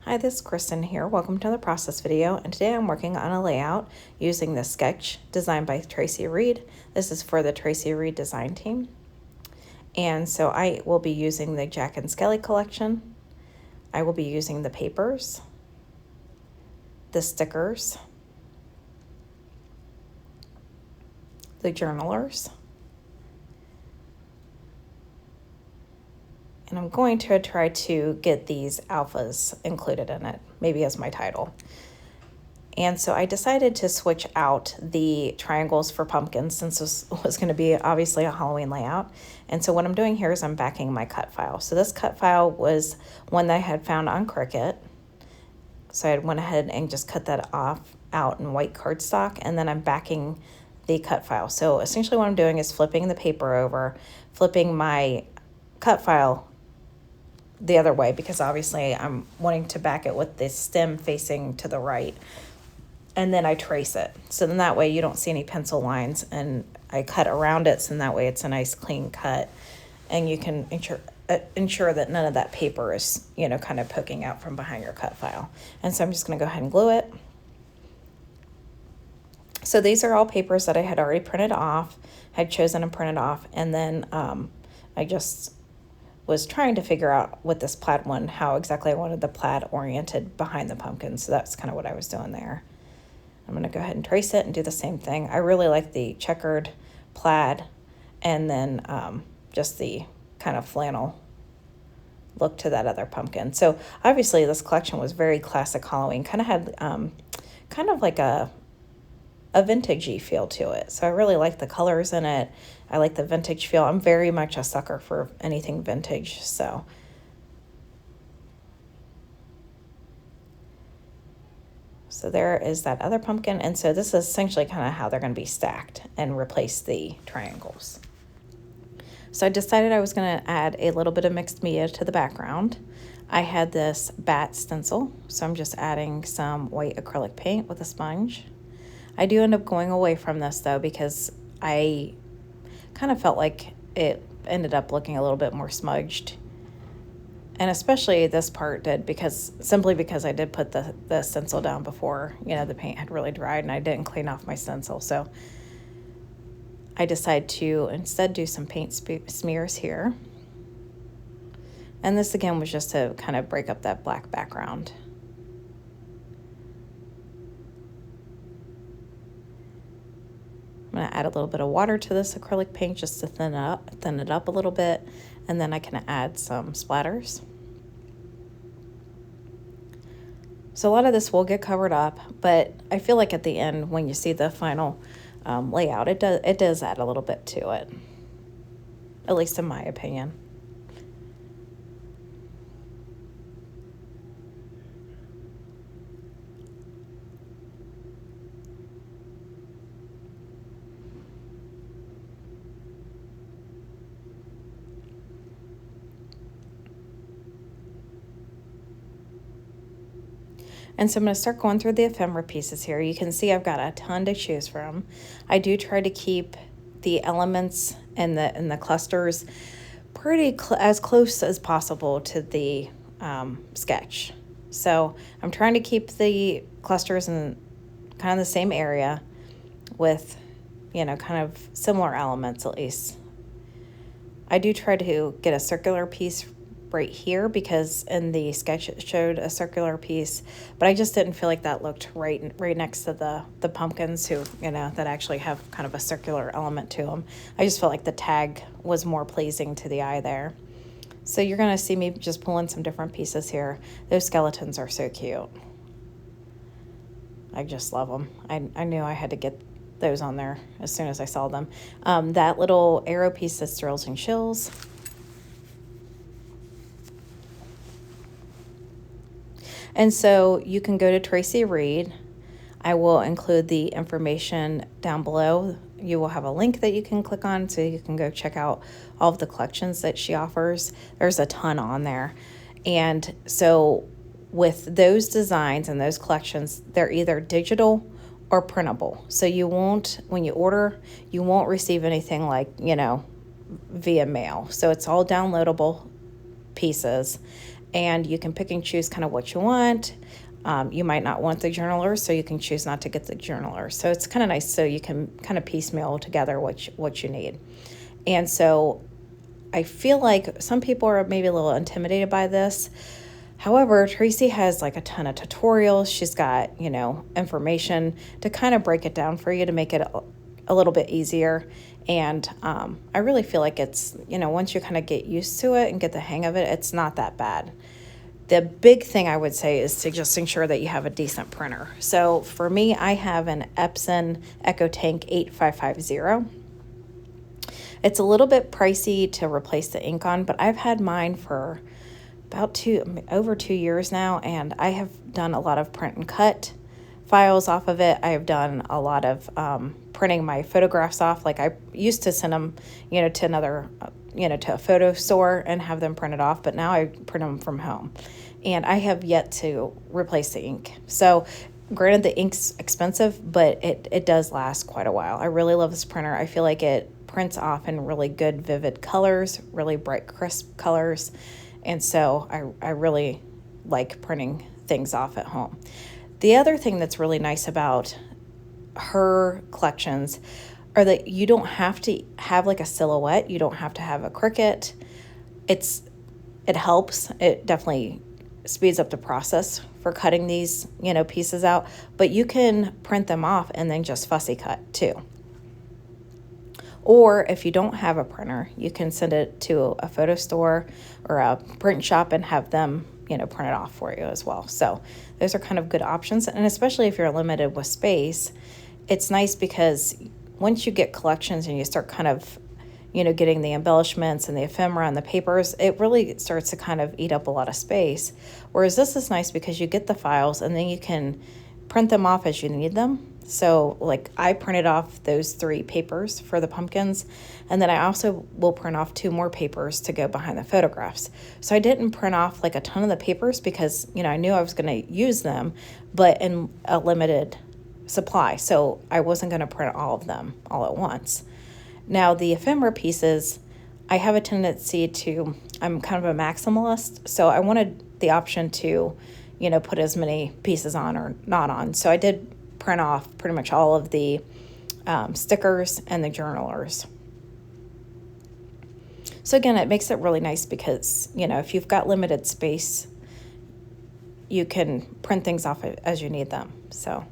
Hi, this is Kristen here. Welcome to the process video, and today I'm working on a layout using the sketch designed by Traci Reed. This is for the Traci Reed design team. And so I will be using the Jack and Skelly collection. I will be using the papers, the stickers, the journalers, and I'm going to try to get these alphas included in it, maybe as my title. And so I decided to switch out the triangles for pumpkins since this was going to be obviously a Halloween layout. And so what I'm doing here is I'm backing my cut file. So this cut file was one that I had found on Cricut. So I went ahead and just cut that out in white cardstock, and then I'm backing the cut file. So essentially what I'm doing is flipping the paper over, flipping my cut file the other way, because obviously I'm wanting to back it with the stem facing to the right, and then I trace it. So then that way you don't see any pencil lines, and I cut around it, so then that way it's a nice clean cut, and you can ensure that none of that paper is, kind of poking out from behind your cut file. And so I'm just going to go ahead and glue it. So these are all papers that I had already printed off, had chosen and printed off, and then I just was trying to figure out with this plaid one how exactly I wanted the plaid oriented behind the pumpkin. So that's kind of what I was doing there. I'm going to go ahead and trace it and do the same thing. I really like the checkered plaid, and then just the kind of flannel look to that other pumpkin. So obviously this collection was very classic Halloween, kind of had kind of like a vintagey feel to it. So I really like the colors in it. I like the vintage feel. I'm very much a sucker for anything vintage. So there is that other pumpkin. And so this is essentially kind of how they're going to be stacked and replace the triangles. So I decided I was going to add a little bit of mixed media to the background. I had this bat stencil, so I'm just adding some white acrylic paint with a sponge. I do end up going away from this though, because I kind of felt like it ended up looking a little bit more smudged. And especially this part did, simply because I did put the stencil down before, the paint had really dried, and I didn't clean off my stencil. So I decided to instead do some paint smears here. And this again was just to kind of break up that black background. I'm going to add a little bit of water to this acrylic paint just to thin it up a little bit, and then I can add some splatters. So a lot of this will get covered up, but I feel like at the end, when you see the final layout, it does add a little bit to it, at least in my opinion. And so I'm going to start going through the ephemera pieces here. You can see I've got a ton to choose from. I do try to keep the elements and the clusters pretty as close as possible to the sketch. So I'm trying to keep the clusters in kind of the same area with, kind of similar elements at least. I do try to get a circular piece right here, because in the sketch it showed a circular piece, but I just didn't feel like that looked right next to the pumpkins who, that actually have kind of a circular element to them. I just felt like the tag was more pleasing to the eye there. So you're going to see me just pulling some different pieces here. Those skeletons are so cute. I just love them. I knew I had to get those on there as soon as I saw them. That little arrow piece that's thrills and chills. And so you can go to Traci Reed. I will include the information down below. You will have a link that you can click on, so you can go check out all of the collections that she offers. There's a ton on there. And so with those designs and those collections, they're either digital or printable. So you won't, when you order, you won't receive anything like, via mail. So it's all downloadable pieces. and you can pick and choose kind of what you want. You might not want the journaler, so you can choose not to get the journaler. So it's kind of nice, so you can kind of piecemeal together what you need. And so I feel like some people are maybe a little intimidated by this. However, Traci has like a ton of tutorials. She's got, information to kind of break it down for you to make it a little bit easier. And I really feel like it's, once you kind of get used to it and get the hang of it, it's not that bad. The big thing I would say is to just ensure that you have a decent printer. So for me, I have an Epson EcoTank 8550. It's a little bit pricey to replace the ink on, but I've had mine for about over 2 years now, and I have done a lot of print and cut files off of it. I have done a lot of printing my photographs off. Like I used to send them, to another, to a photo store and have them printed off, but now I print them from home. And I have yet to replace the ink. So granted, the ink's expensive, but it does last quite a while. I really love this printer. I feel like it prints off in really good, vivid colors, really bright, crisp colors. And so I really like printing things off at home. The other thing that's really nice about her collections are that you don't have to have like a silhouette. You don't have to have a Cricut. It helps. It definitely speeds up the process for cutting these, pieces out, but you can print them off and then just fussy cut too. Or if you don't have a printer, you can send it to a photo store or a print shop and have them, print it off for you as well. So those are kind of good options. And especially if you're limited with space, it's nice because once you get collections and you start kind of, getting the embellishments and the ephemera and the papers, it really starts to kind of eat up a lot of space. Whereas this is nice because you get the files and then you can print them off as you need them. So like I printed off those 3 papers for the pumpkins, and then I also will print off 2 more papers to go behind the photographs. So I didn't print off like a ton of the papers because, I knew I was going to use them, but in a limited supply. So I wasn't going to print all of them all at once. Now the ephemera pieces, I have a tendency I'm kind of a maximalist, so I wanted the option to, put as many pieces on or not on. So I did print off pretty much all of the stickers and the journalers. So again, it makes it really nice because, if you've got limited space, you can print things off as you need them. So,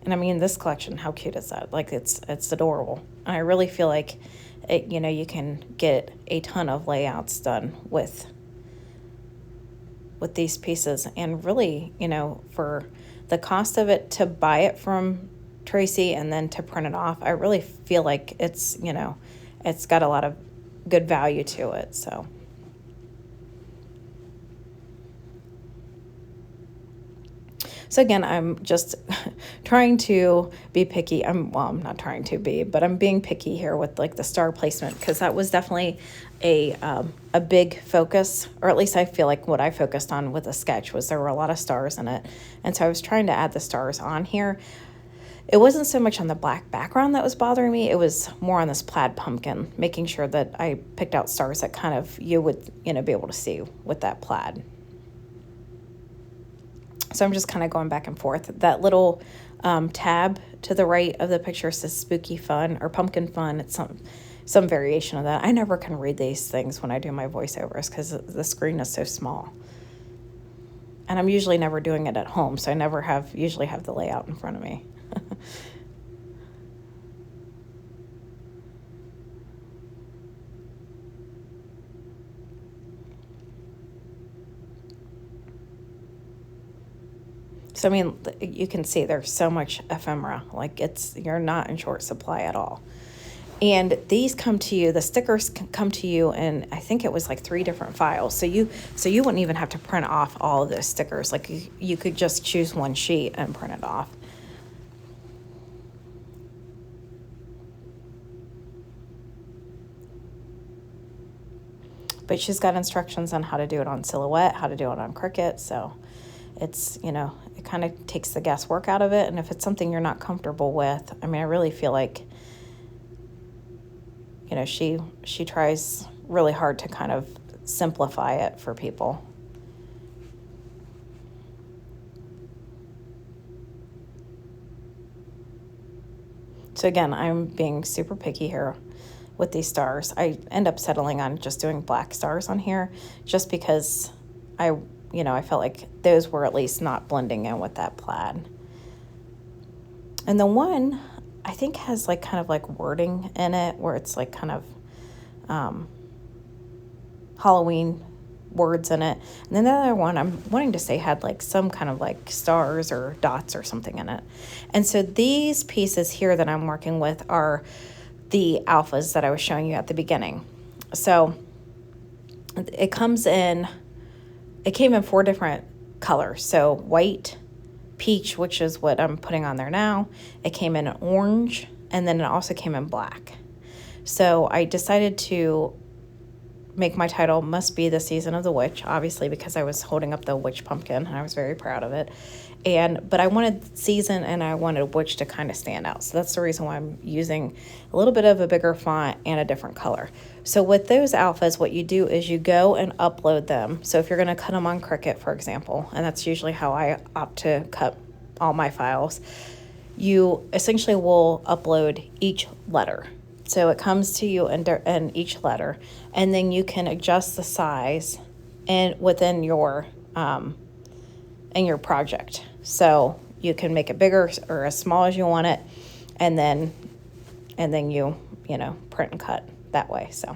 and I mean, this collection, how cute is that? Like it's adorable. And I really feel like it, you can get a ton of layouts done with these pieces. And really, for the cost of it to buy it from Traci and then to print it off, I really feel like it's, it's got a lot of good value to it. So again, I'm just trying to be picky. I'm not trying to be, but I'm being picky here with like the star placement, because that was definitely a big focus, or at least I feel like what I focused on with the sketch was there were a lot of stars in it. And so I was trying to add the stars on here. It wasn't so much on the black background that was bothering me. It was more on this plaid pumpkin, making sure that I picked out stars that kind of you would, be able to see with that plaid. So I'm just kind of going back and forth. That little tab to the right of the picture says spooky fun or pumpkin fun. It's some variation of that. I never can read these things when I do my voiceovers because the screen is so small. And I'm usually never doing it at home, so I never usually have the layout in front of me. So, I mean, you can see there's so much ephemera. Like, you're not in short supply at all. And these come to you, the stickers come to you, and I think it was like 3 different files. So you wouldn't even have to print off all of those stickers. Like, you could just choose one sheet and print it off. But she's got instructions on how to do it on Silhouette, how to do it on Cricut. So it's, it kind of takes the guesswork out of it. And if it's something you're not comfortable with, I mean, I really feel like, she tries really hard to kind of simplify it for people. So again, I'm being super picky here with these stars. I end up settling on just doing black stars on here just because I felt like those were at least not blending in with that plaid. And the one I think has like kind of like wording in it where it's like kind of Halloween words in it. And then the other one I'm wanting to say had like some kind of like stars or dots or something in it. And so these pieces here that I'm working with are the alphas that I was showing you at the beginning. So it came in 4 different colors. So white, peach, which is what I'm putting on there now. It came in orange, and then it also came in black. So I decided to make my title Must Be the Season of the Witch, obviously because I was holding up the witch pumpkin and I was very proud of it. But I wanted season and I wanted witch to kind of stand out. So that's the reason why I'm using a little bit of a bigger font and a different color. So with those alphas, what you do is you go and upload them. So if you're going to cut them on Cricut, for example, and that's usually how I opt to cut all my files, you essentially will upload each letter. So it comes to you in each letter, and then you can adjust the size and within your in your project. So you can make it bigger or as small as you want it, and then you print and cut that way. So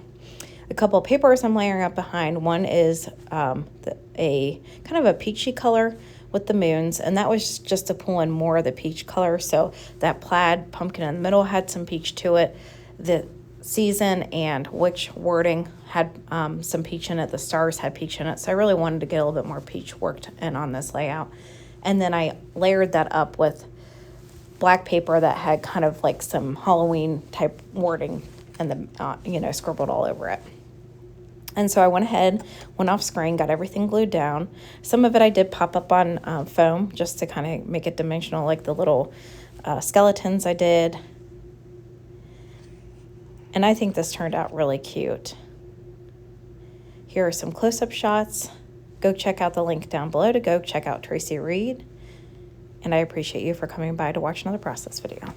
a couple of papers I'm layering up behind. One is a kind of a peachy color with the moons, and that was just to pull in more of the peach color. So that plaid pumpkin in the middle had some peach to it. The season and witch wording had some peach in it. The stars had peach in it. So I really wanted to get a little bit more peach worked in on this layout. And then I layered that up with black paper that had kind of like some Halloween type wording and scribbled all over it. And so I went off screen, got everything glued down. Some of it I did pop up on foam just to kind of make it dimensional, like the little skeletons I did. And I think this turned out really cute. Here are some close-up shots. Go check out the link down below to go check out Traci Reed. And I appreciate you for coming by to watch another process video.